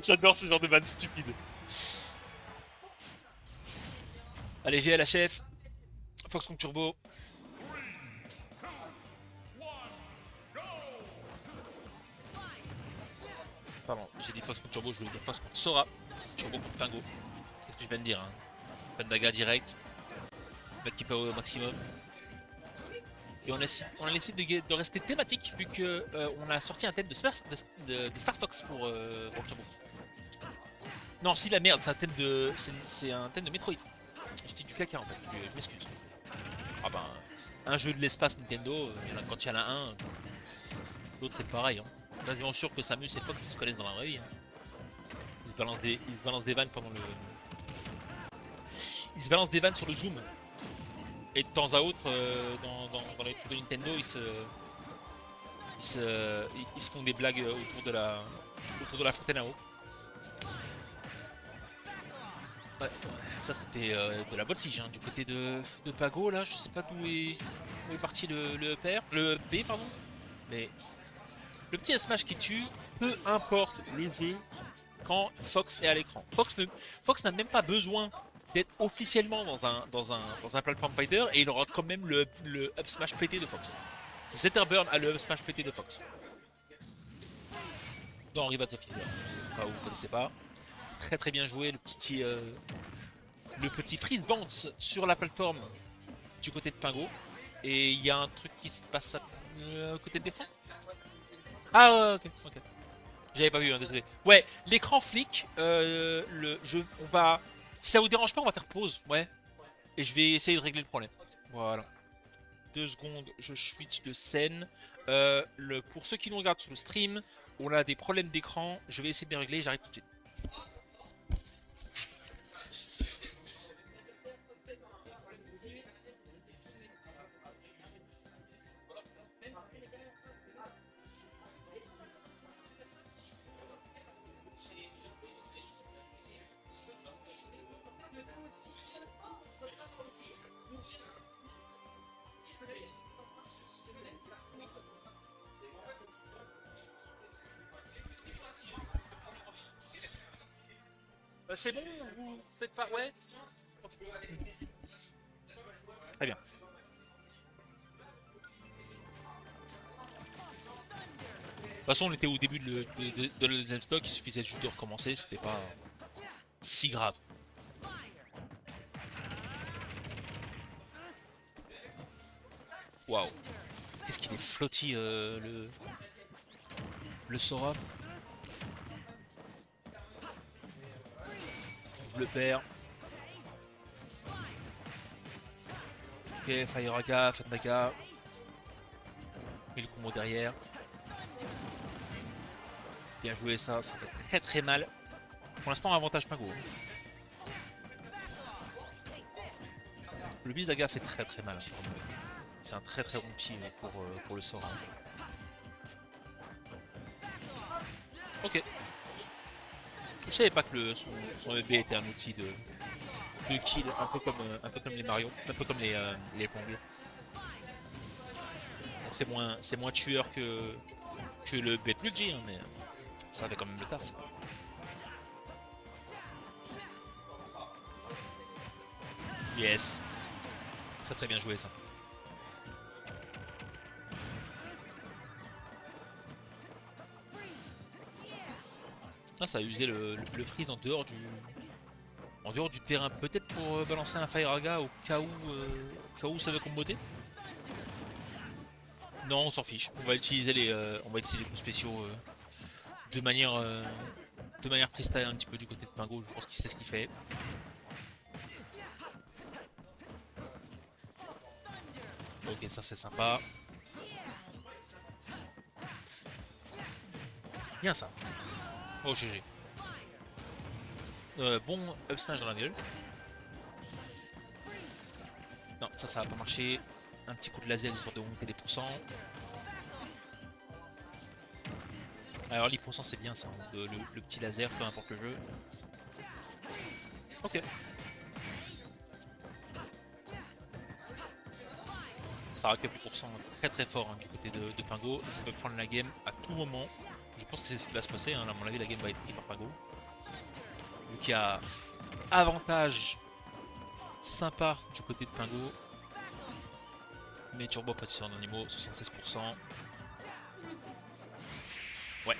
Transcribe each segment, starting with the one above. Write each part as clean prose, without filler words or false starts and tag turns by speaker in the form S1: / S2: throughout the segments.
S1: J'adore ce genre de vanne stupide. Allez, GL la chef. Fox contre Turbo. Pardon, j'ai dit Fox contre Turbo, je voulais dire Fox contre Sora. Turbo contre Pingo. Qu'est-ce que je viens de dire hein. Pendaga direct. Mec qui peut au maximum. Et on a décidé de rester thématique vu que on a sorti un thème de Star Fox pour Turbo. Non, si la merde, c'est un thème de. C'est un thème de Metroid. Je dis du caca en fait, je m'excuse. Ah ben, un jeu de l'espace Nintendo, quand il y en a un, l'autre c'est pareil. Hein. Quasiment sûr que Samus et Fox ils se connaissent dans la vraie vie. Hein. Ils se balancent des vannes pendant le. Ils se balancent des vannes sur le zoom. Et de temps à autre, dans les trucs de Nintendo, ils se font des blagues autour de la fontaine à eau. Ouais, ça c'était de la voltige hein, du côté de Pago là, je sais pas d'où est parti le père, le B pardon. Mais le petit smash qui tue, peu importe le jeu quand Fox est à l'écran. Fox n'a même pas besoin d'être officiellement dans un platform fighter et il aura quand même le up smash pété de Fox. Zetterburn a le up smash pété de Fox. Dans Rivals of Fever. Enfin, vous ne connaissez pas. Très très bien joué, le petit freeze bounce sur la plateforme du côté de Pingo. Et il y a un truc qui se passe à côté de défense. Ah ok, ok. J'avais pas vu, hein, désolé. Ouais, l'écran flic, on va... Si ça vous dérange pas, on va faire pause, ouais. Et je vais essayer de régler le problème. Voilà. 2 secondes, je switch de scène. Pour ceux qui nous regardent sur le stream, on a des problèmes d'écran. Je vais essayer de les régler, j'arrive tout de suite. C'est bon, vous faites pas... Ouais. Très bien. De toute façon, on était au début de la deuxième stock, il suffisait juste de recommencer, c'était pas si grave. Waouh. Qu'est-ce qu'il est flotti le Sora. Le père. Ok, Fire Fatmaga. Et le combo derrière. Bien joué ça fait très très mal. Pour l'instant, avantage Pingo. Le Bizaga fait très très mal. C'est un très très bon pied pour le Sora. Ok. Je savais pas que son EB était un outil de kill, un peu comme les Mario, un peu comme les Pong. C'est moins tueur que le Luigi, hein, mais ça avait quand même le taf. Yes. Très très bien joué ça. Ah, ça a usé le freeze en dehors du terrain. Peut-être pour balancer un Fire au cas où ça veut comboter. Non, on s'en fiche. On va utiliser les coups spéciaux de manière freestyle un petit peu du côté de Pingo. Je pense qu'il sait ce qu'il fait. Ok, ça c'est sympa. Bien ça. Oh GG. Bon up smash dans la gueule. Non, ça va pas marcher. Un petit coup de laser histoire de monter des pourcents. Alors les pourcents c'est bien ça, hein, le petit laser, peu importe le jeu. Ok. Ça raquette les pourcents très très fort hein, du côté de Pingo. Et ça peut prendre la game à tout moment. Je pense que c'est ce qui va se passer, hein. À mon avis la game va être prise par Pago. Vu qu'il y a avantage sympa du côté de Pingo. Mais Turbo pas en animaux, 76%. Ouais.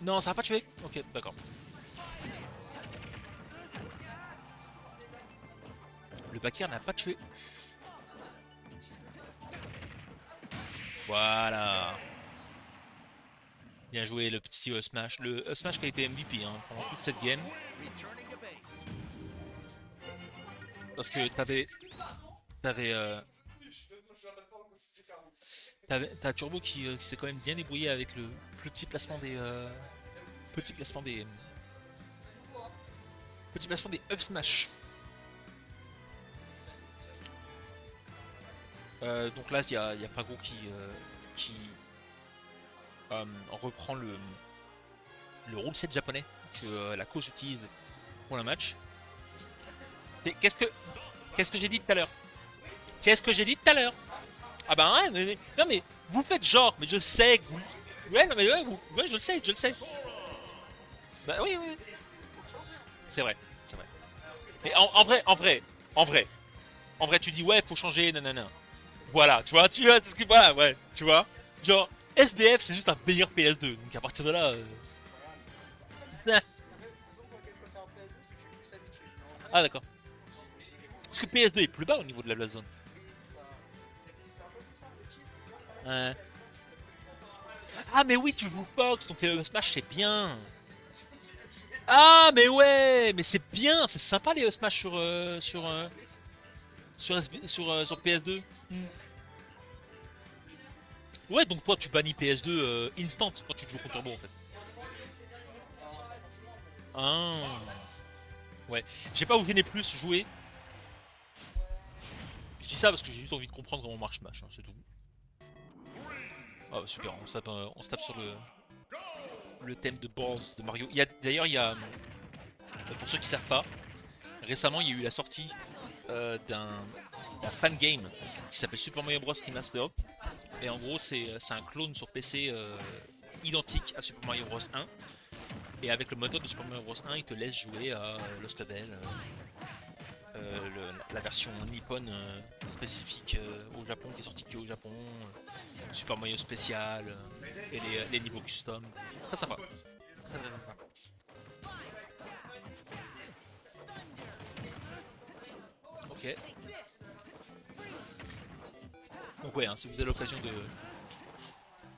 S1: Non, ça va pas tué. Ok, d'accord. Le Bakir n'a pas tué. Voilà. Bien joué le petit Smash. Le Smash qui a été MVP hein, pendant toute cette game. Parce que t'as Turbo qui s'est quand même bien débrouillé avec le petit placement des petit placement des petit placement des up smash. Donc là il y a Pago qui reprend le rule set japonais que la cause utilise pour le match. Qu'est-ce que j'ai dit tout à l'heure? Qu'est-ce que j'ai dit tout à l'heure? Ah bah ouais, non mais vous faites genre, mais je sais que vous... Ouais, non mais ouais, ouais je le sais, je le sais. Bah oui, oui. C'est vrai, c'est vrai. Mais en vrai, tu dis ouais, faut changer, nanana. Voilà, tu vois, c'est ce que... Voilà, ouais, tu vois. Genre, SBF, c'est juste un meilleur PS2, donc à partir de là... Ah d'accord. Parce que PS2 est plus bas au niveau de la zone. Ah mais oui, tu joues Fox, donc Smash c'est bien. Ah mais ouais, mais c'est bien, c'est sympa les Smash sur PS2. Mm. Ouais, donc toi tu bannis PS2 instant quand tu joues contre Turbo en fait. Ah. Ouais, j'ai pas osé plus jouer. Je dis ça parce que j'ai juste envie de comprendre comment marche Smash, hein, c'est tout. Ah super, on se tape sur le thème de base de Mario. D'ailleurs, pour ceux qui savent pas, récemment il y a eu la sortie d'un fan game qui s'appelle Super Mario Bros Remastered. Et en gros, c'est un clone sur PC identique à Super Mario Bros 1. Et avec le moteur de Super Mario Bros 1, il te laisse jouer à Lost Level, la version nippon spécifique au Japon, qui est sortie que au Japon, Super Mario spécial et les niveaux custom. Très sympa. Très, très sympa. Ok. Donc ouais, hein, si vous avez l'occasion de...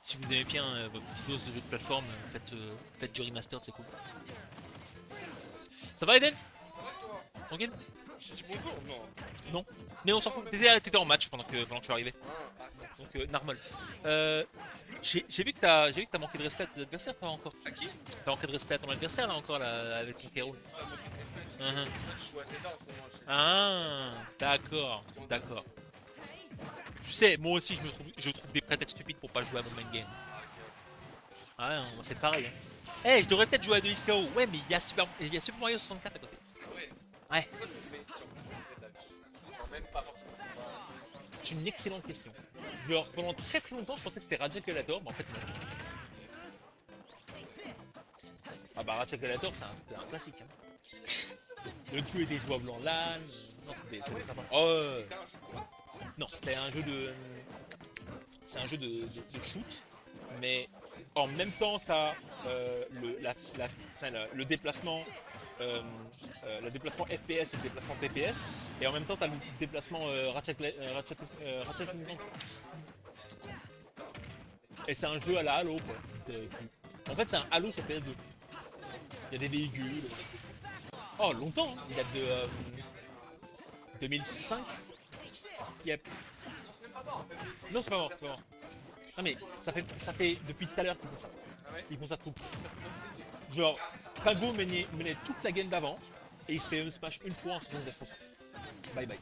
S1: Si vous aimez bien votre petite dose de jeux de plateforme, faites du remastered, c'est cool. Ça va Eden? Tranquille?
S2: Je dis bonjour, non.
S1: Non. Mais on s'en fout. T'étais en match pendant que je suis arrivé. Donc normal. J'ai vu que t'as manqué de respect à ton adversaire, pas encore.
S2: À qui?
S1: T'as manqué de respect à ton adversaire là encore là avec ton K.O.
S2: Je joue assez tard en ce moment.
S1: Ah, d'accord, d'accord. Tu sais, moi aussi je trouve des prétextes stupides pour pas jouer à mon main game. Ah, ouais, c'est pareil. Hein. Hey, je devrais peut-être jouer à Delis KO. Ouais, mais il y a Super Mario 64 à côté.
S2: Ouais.
S1: Ouais.
S2: Pourquoi tu le fais sur genre même pas forcément.
S1: C'est une excellente question. Genre, pendant très très longtemps, je pensais que c'était Radjaculator, mais en fait non. Ah bah Radjaculator, c'est un classique. Hein. Le jeu était jouable en LAN. Non, c'était sympa. Oh, non, c'est un jeu de. C'est un jeu de shoot, mais en même temps, t'as le déplacement. Le déplacement FPS et le déplacement TPS, et en même temps t'as le déplacement Ratchet. Et c'est un jeu à la Halo quoi. En fait c'est un Halo sur PS2. Il y a des véhicules. Oh longtemps, hein. Il date de 2005. Yep. Non c'est pas mort, c'est pas mort. Non mais ça fait depuis tout à l'heure qu'ils font ça. Ils font ça tout. Genre, Pago menait toute la game d'avant et il se fait smash une fois en 79%. Bye bye.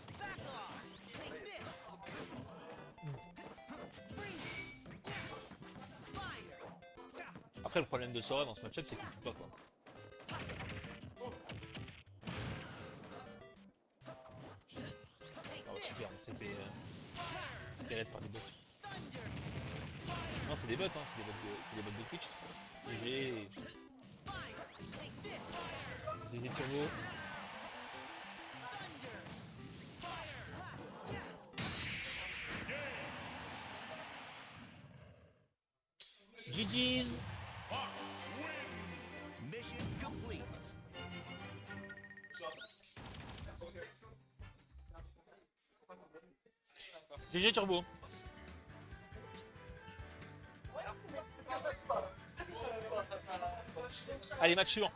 S1: Après, le problème de Sora dans ce match-up, c'est qu'il tue pas quoi. Oh, super, on s'est fait raid par des bots. Non, c'est des bots, hein, c'est des bots de Twitch. GG. GG Turbo. GG.
S3: Mission complete.
S1: GG Turbo. Allez, match suivant.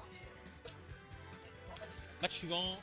S1: Match suivant.